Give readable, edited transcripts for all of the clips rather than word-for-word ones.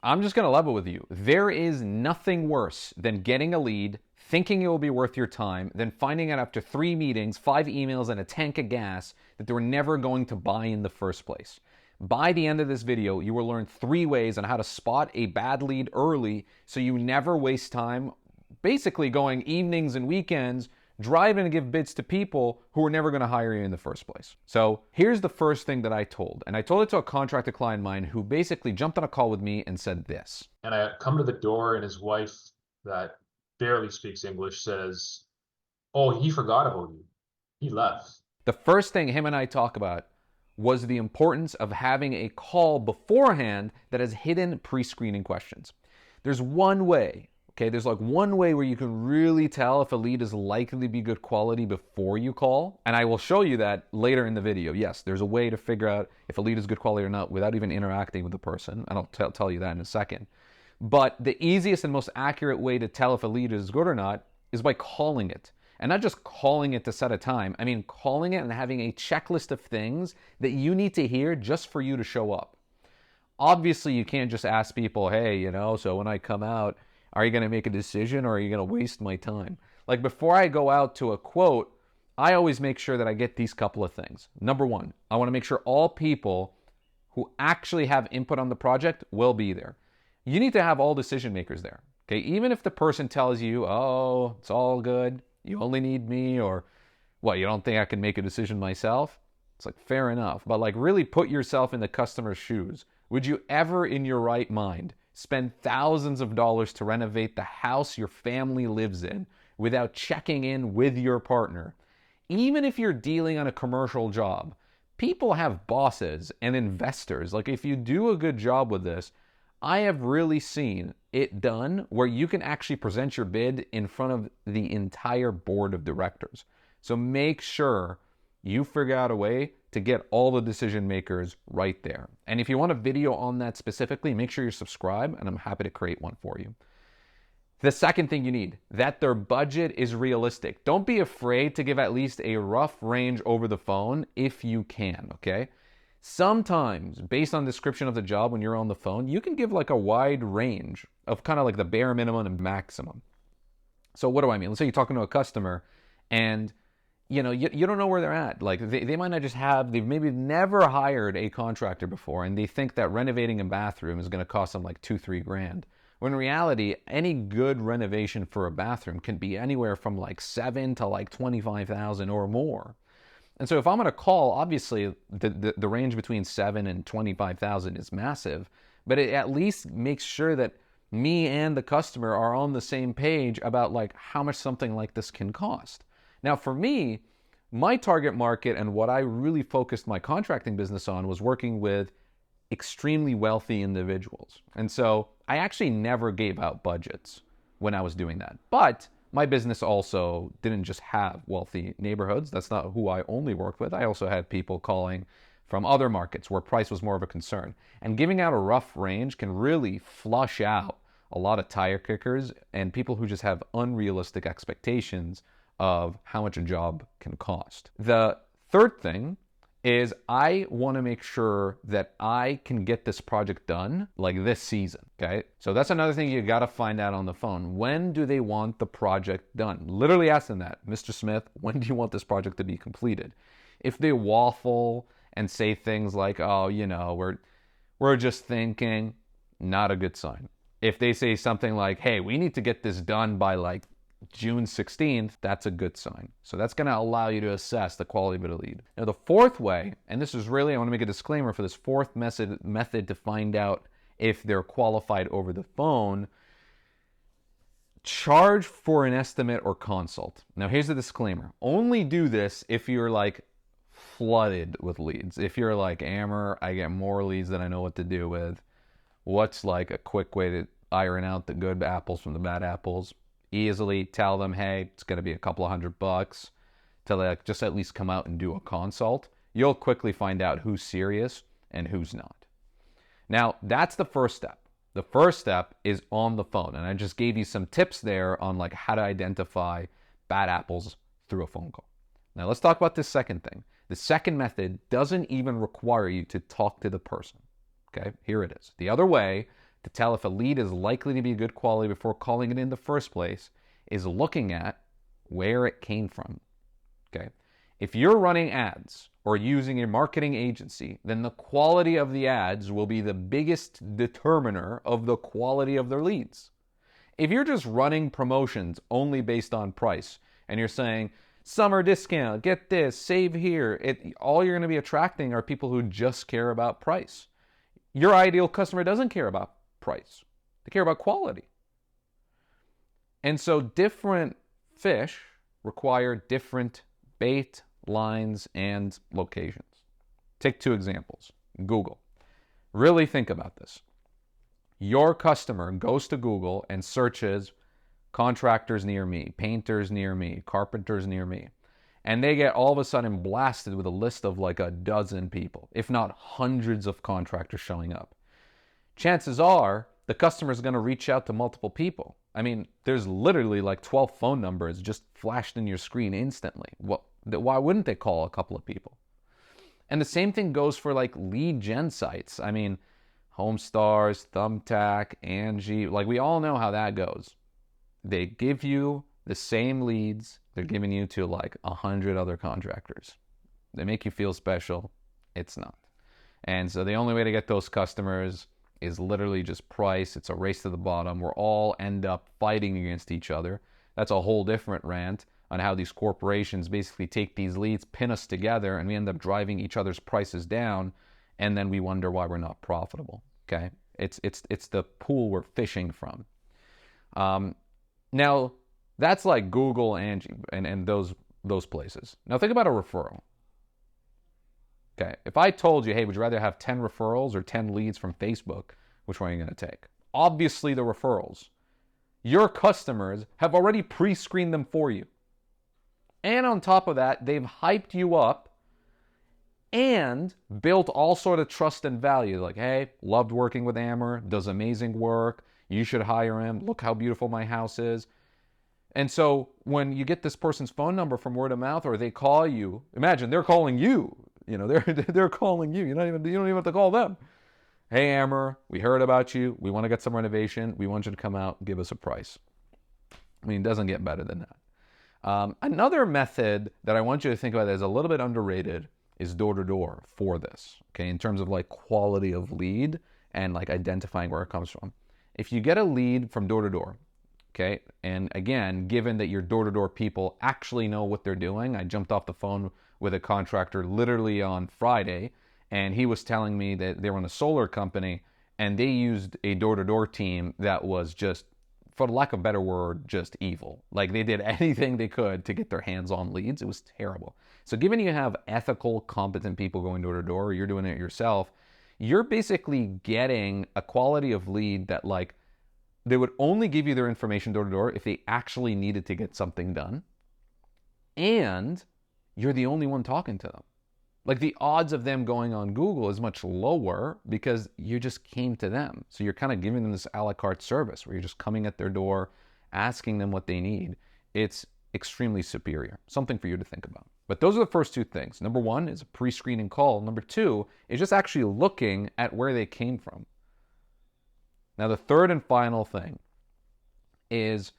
I'm just going to level with you. There is nothing worse than getting a lead, thinking it will be worth your time, then finding out after 3 meetings, 5 emails, and a tank of gas that they were never going to buy in the first place. By the end of this video, you will learn 3 ways on how to spot a bad lead early so you never waste time basically going evenings and weekends driving to give bids to people who were never going to hire you in the first place. So here's the first thing that I told. And I told it to a contractor client of mine who basically jumped on a call with me and said this. And I come to the door, and his wife, that barely speaks English, says, "Oh, he forgot about you. He left." The first thing him and I talk about was the importance of having a call beforehand that has hidden pre-screening questions. There's one way. Okay, there's like one way where you can really tell if a lead is likely to be good quality before you call. And I will show you that later in the video. Yes, there's a way to figure out if a lead is good quality or not without even interacting with the person. And I'll tell you that in a second. But the easiest and most accurate way to tell if a lead is good or not is by calling it. And not just calling it to set a time. I mean, calling it and having a checklist of things that you need to hear just for you to show up. Obviously, you can't just ask people, hey, so when I come out, are you going to make a decision or are you going to waste my time? Like before I go out to a quote, I always make sure that I get these couple of things. Number one, I want to make sure all people who actually have input on the project will be there. You need to have all decision makers there. Okay, even if the person tells you, oh, it's all good, you only need me, or what, you don't think I can make a decision myself? It's like, fair enough. But like really put yourself in the customer's shoes. Would you ever in your right mind spend thousands of dollars to renovate the house your family lives in without checking in with your partner? Even if you're dealing on a commercial job, people have bosses and investors. Like if you do a good job with this, I have really seen it done where you can actually present your bid in front of the entire board of directors. So make sure you figure out a way to get all the decision makers right there. And if you want a video on that specifically, make sure you subscribe and I'm happy to create one for you. The second thing you need, that their budget is realistic. Don't be afraid to give at least a rough range over the phone if you can, okay? Sometimes, based on the description of the job when you're on the phone, you can give like a wide range of kind of like the bare minimum and maximum. So what do I mean? Let's say you're talking to a customer and you don't know where they're at. Like they might not just they've maybe never hired a contractor before and they think that renovating a bathroom is going to cost them like 2-3 grand. When in reality, any good renovation for a bathroom can be anywhere from like 7 to like 25,000 or more. And so if I'm going to call, obviously the range between 7 and 25,000 is massive, but it at least makes sure that me and the customer are on the same page about like how much something like this can cost. Now for me, my target market and what I really focused my contracting business on was working with extremely wealthy individuals. And so I actually never gave out budgets when I was doing that. But my business also didn't just have wealthy neighborhoods. That's not who I only worked with. I also had people calling from other markets where price was more of a concern. And giving out a rough range can really flush out a lot of tire kickers and people who just have unrealistic expectations of how much a job can cost. The third thing is I want to make sure that I can get this project done like this season, okay? So that's another thing you got to find out on the phone. When do they want the project done? Literally ask them that. Mr. Smith, when do you want this project to be completed? If they waffle and say things like, oh, we're just thinking, not a good sign. If they say something like, hey, we need to get this done by like June 16th, that's a good sign. So that's going to allow you to assess the quality of a lead. Now the fourth way, and this is really, I want to make a disclaimer for this fourth method to find out if they're qualified over the phone, charge for an estimate or consult. Now here's the disclaimer. Only do this if you're like flooded with leads. If you're like, Amber, I get more leads than I know what to do with. What's like a quick way to iron out the good apples from the bad apples? Easily tell them, hey, it's going to be a couple of $100 to like just at least come out and do a consult. You'll quickly find out who's serious and who's not. Now, that's the first step. The first step is on the phone. And I just gave you some tips there on like how to identify bad apples through a phone call. Now, let's talk about this second thing. The second method doesn't even require you to talk to the person. Okay, here it is. The other way to tell if a lead is likely to be good quality before calling it in the first place is looking at where it came from. Okay? If you're running ads or using a marketing agency, then the quality of the ads will be the biggest determiner of the quality of their leads. If you're just running promotions only based on price and you're saying, summer discount, get this, save here, all you're going to be attracting are people who just care about price. Your ideal customer doesn't care about price. They care about quality. And so different fish require different bait, lines, and locations. Take 2 examples. Google. Really think about this. Your customer goes to Google and searches contractors near me, painters near me, carpenters near me. And they get all of a sudden blasted with a list of like a dozen people, if not hundreds of contractors showing up. Chances are the customer is going to reach out to multiple people. I mean, there's literally like 12 phone numbers just flashed in your screen instantly. Well, why wouldn't they call a couple of people? And the same thing goes for like lead gen sites. I mean, Homestars, Thumbtack, Angie, like we all know how that goes. They give you the same leads they're giving you to like 100 other contractors. They make you feel special. It's not. And so the only way to get those customers is literally just price. It's a race to the bottom. We'll all end up fighting against each other. That's a whole different rant on how these corporations basically take these leads, pin us together, and we end up driving each other's prices down, and then we wonder why we're not profitable. Okay? It's the pool we're fishing from. Now, that's like Google, Angie, and those places. Now think about a referral. Okay, if I told you, hey, would you rather have 10 referrals or 10 leads from Facebook, which one are you going to take? Obviously the referrals. Your customers have already pre-screened them for you. And on top of that, they've hyped you up and built all sort of trust and value. Like, hey, loved working with Amber, does amazing work, you should hire him, look how beautiful my house is. And so when you get this person's phone number from word of mouth or they call you, imagine they're calling you. You know, they're calling you. You don't even have to call them. Hey, Amber, we heard about you. We want to get some renovation. We want you to come out, give us a price. I mean, it doesn't get better than that. Another method that I want you to think about that is a little bit underrated is door-to-door for this, okay, in terms of like quality of lead and like identifying where it comes from. If you get a lead from door-to-door, okay, and again, given that your door-to-door people actually know what they're doing, I jumped off the phone with a contractor literally on Friday, and he was telling me that they were in a solar company, and they used a door-to-door team that was just, for lack of a better word, just evil. Like they did anything they could to get their hands on leads. It was terrible. So given you have ethical, competent people going door-to-door, or you're doing it yourself, you're basically getting a quality of lead that like, they would only give you their information door-to-door if they actually needed to get something done. And you're the only one talking to them. Like the odds of them going on Google is much lower because you just came to them. So you're kind of giving them this a la carte service where you're just coming at their door, asking them what they need. It's extremely superior. Something for you to think about. But those are the first 2 things. Number 1 is a pre-screening call. Number 2 is just actually looking at where they came from. Now, the third and final thing is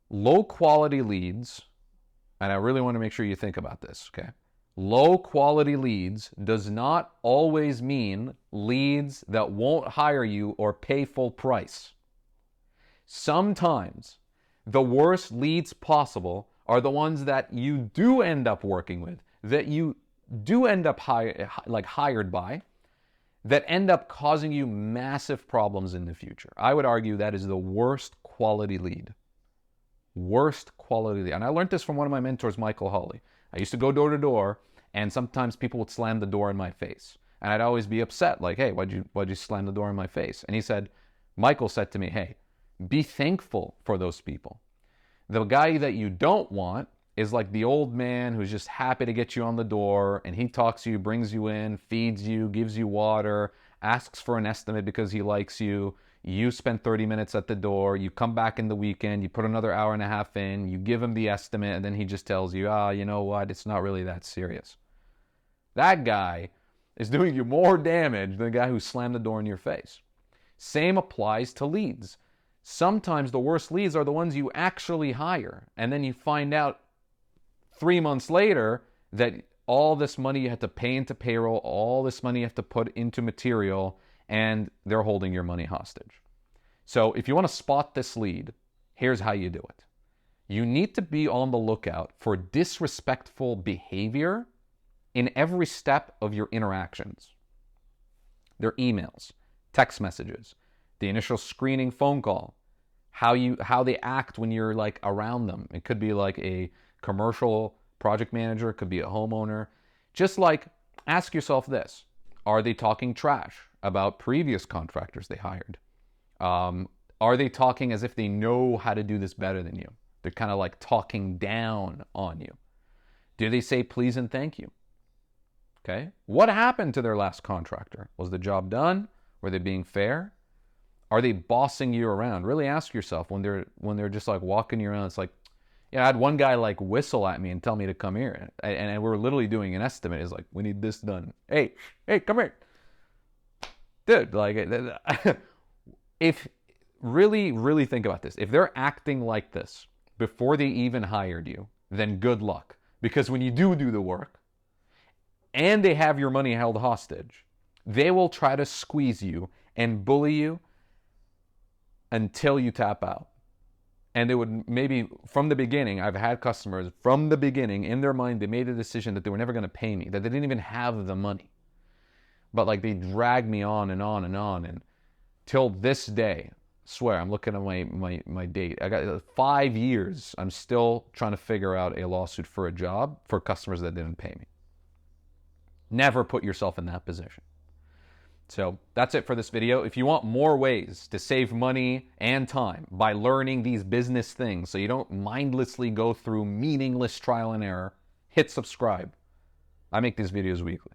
low quality leads, and I really want to make sure you think about this, okay? Low quality leads does not always mean leads that won't hire you or pay full price. Sometimes the worst leads possible are the ones that you do end up working with, that you do end up hired by, that end up causing you massive problems in the future. I would argue that is the worst quality lead. Worst quality lead. And I learned this from one of my mentors, Michael Hawley. I used to go door to door, and sometimes people would slam the door in my face. And I'd always be upset, like, hey, why'd you slam the door in my face? And Michael said to me, hey, be thankful for those people. The guy that you don't want is like the old man who's just happy to get you on the door, and he talks to you, brings you in, feeds you, gives you water, asks for an estimate because he likes you. You spend 30 minutes at the door, you come back in the weekend, you put another hour and a half in, you give him the estimate, and then he just tells you, you know what, it's not really that serious. That guy is doing you more damage than the guy who slammed the door in your face. Same applies to leads. Sometimes the worst leads are the ones you actually hire, and then you find out 3 months later that all this money you had to pay into payroll, all this money you have to put into material, and they're holding your money hostage. So if you want to spot this lead, here's how you do it. You need to be on the lookout for disrespectful behavior in every step of your interactions. Their emails, text messages, the initial screening phone call, how they act when you're like around them. It could be like a commercial project manager, it could be a homeowner. Just like ask yourself this: are they talking trash about previous contractors they hired? Are they talking as if they know how to do this better than you? They're kind of like talking down on you. Do they say please and thank you? Okay. What happened to their last contractor? Was the job done? Were they being fair? Are they bossing you around? Really ask yourself when they're just like walking you around. It's like, yeah, I had one guy like whistle at me and tell me to come here, and we're literally doing an estimate. It's like, we need this done. Hey, come here, dude. Like, if really think about this. If they're acting like this before they even hired you, then good luck. Because when you do the work, and they have your money held hostage, they will try to squeeze you and bully you until you tap out. And they would maybe, from the beginning, I've had customers, from the beginning, in their mind, they made a decision that they were never going to pay me, that they didn't even have the money. But like they dragged me on and on and on. And till this day, swear, I'm looking at my date. I got 5 years. I'm still trying to figure out a lawsuit for a job for customers that didn't pay me. Never put yourself in that position. So that's it for this video. If you want more ways to save money and time by learning these business things so you don't mindlessly go through meaningless trial and error, hit subscribe. I make these videos weekly.